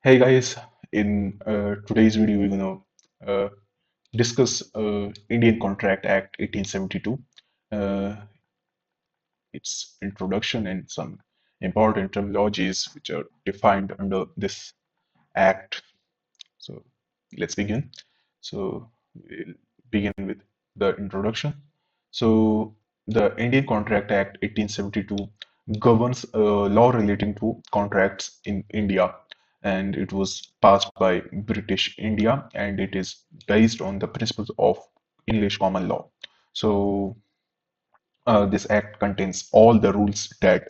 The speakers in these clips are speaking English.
Hey guys, in today's video, we're gonna discuss Indian Contract Act 1872, uh, its introduction and some important terminologies which are defined under this act. So let's begin. So we'll begin with the introduction. So the Indian Contract Act 1872 governs law relating to contracts in India, and it was passed by British India, and it is based on the principles of English common law. So this act contains all the rules that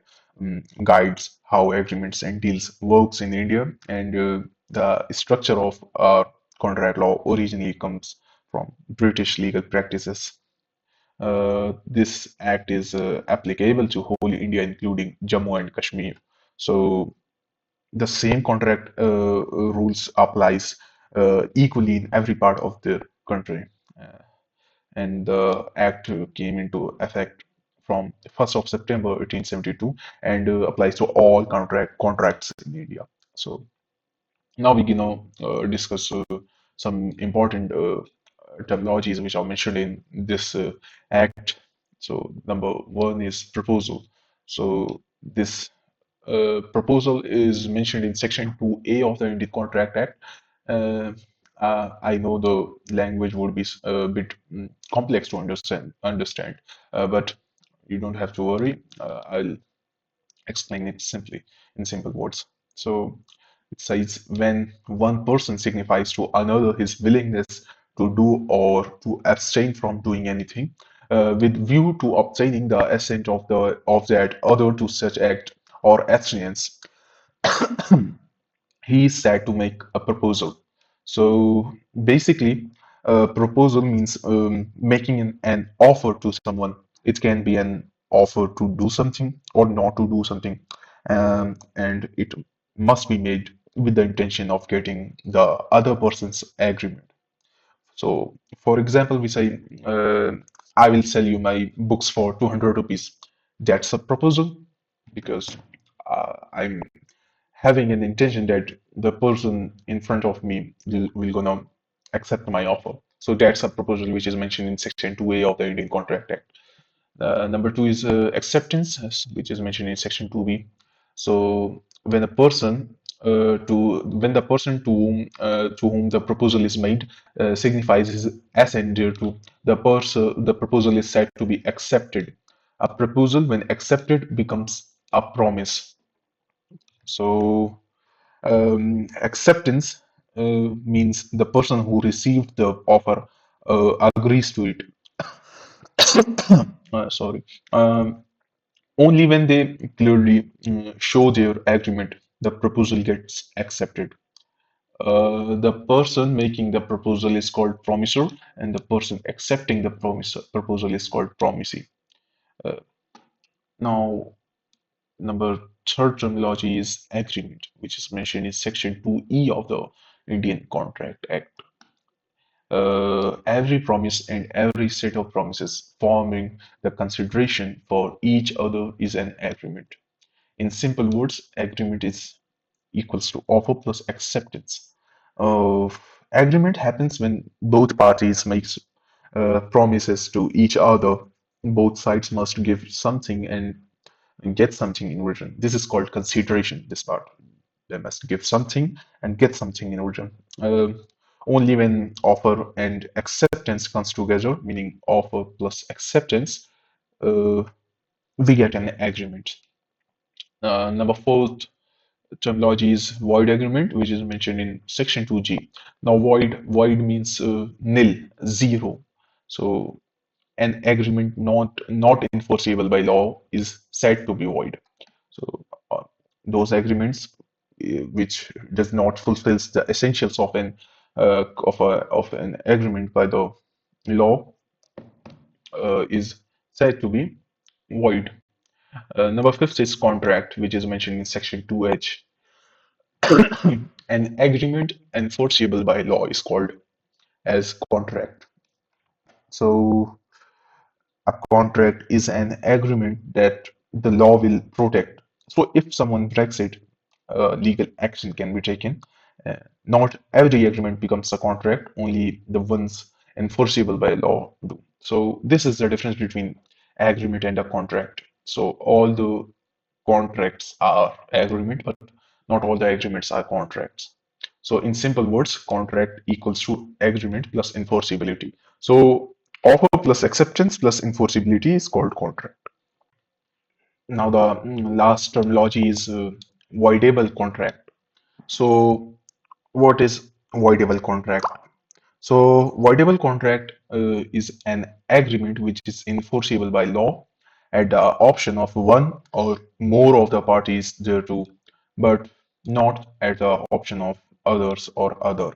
guides how agreements and deals works in India, and the structure of contract law originally comes from British legal practices. This act is applicable to whole India, including Jammu and Kashmir. So the same contract rules applies equally in every part of the country. Uh, and the act came into effect from 1st of September 1872 and applies to all contracts in India. So now we can discuss some important terminologies which are mentioned in this act. So number one is proposal. So this proposal is mentioned in section 2A of the Indian Contract Act. Uh, I know the language would be a bit complex to understand, but you don't have to worry. I'll explain it simply in simple words. So it says when one person signifies to another his willingness to do or to abstain from doing anything, with view to obtaining the assent of the of that other to such act or abstinence, he is said to make a proposal. So basically, a proposal means making an offer to someone. It can be an offer to do something or not to do something, and it must be made with the intention of getting the other person's agreement. So, for example, we say, I will sell you my books for 200 rupees. That's a proposal because I'm having an intention that the person in front of me will gonna accept my offer. So that's a proposal which is mentioned in section 2A of the Indian Contract Act. Number two is acceptance, which is mentioned in section 2B. So when the person to whom the proposal is made signifies his assent thereto, the proposal is said to be accepted. A proposal, when accepted, becomes a promise. So acceptance means the person who received the offer agrees to it. Sorry. Um, Only when they clearly show their agreement, the proposal gets accepted. The person making the proposal is called promisor, and the person accepting the proposal is called promisee. Uh, Now, number third terminology is agreement, which is mentioned in section 2E of the Indian Contract Act. Every promise and every set of promises forming the consideration for each other is an agreement. In simple words, agreement is equals to offer plus acceptance. Uh, Agreement happens when both parties makes promises to each other. Both sides must give something and get something in return. This is called consideration. This part, they must give something and get something in return. Only when offer and acceptance comes together, meaning offer plus acceptance, uh, we get an agreement. Number four terminology is void agreement, which is mentioned in section 2G. Now, void means nil, zero. So, an agreement not enforceable by law is said to be void. So, those agreements which does not fulfills the essentials of of an agreement by the law is said to be void. Number fifth is contract, which is mentioned in section 2H. An agreement enforceable by law is called as contract. So a contract is an agreement that the law will protect. So if someone breaks it, legal action can be taken, Uh, Not every agreement becomes a contract, only the ones enforceable by law do. So this is the difference between agreement and a contract. So all the contracts are agreement, but not all the agreements are contracts. So in simple words, contract equals to agreement plus enforceability. So offer plus acceptance plus enforceability is called contract. Now the last terminology is voidable contract. So what is voidable contract? So voidable contract is an agreement which is enforceable by law at the option of one or more of the parties thereto, but not at the option of others or other.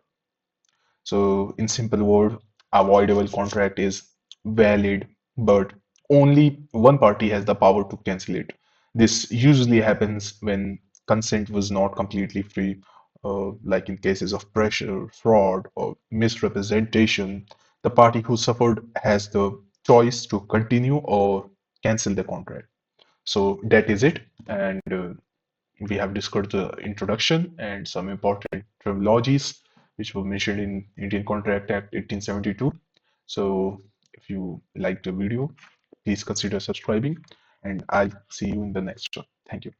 So, in simple word, a voidable contract is valid, but only one party has the power to cancel it. This usually happens when consent was not completely free, like in cases of pressure, fraud, or misrepresentation. The party who suffered has the choice to continue or cancel the contract. So that is it, and we have discussed the introduction and some important terminologies which were mentioned in Indian Contract Act 1872. So if you like the video, please consider subscribing and I'll see you in the next one. Thank you.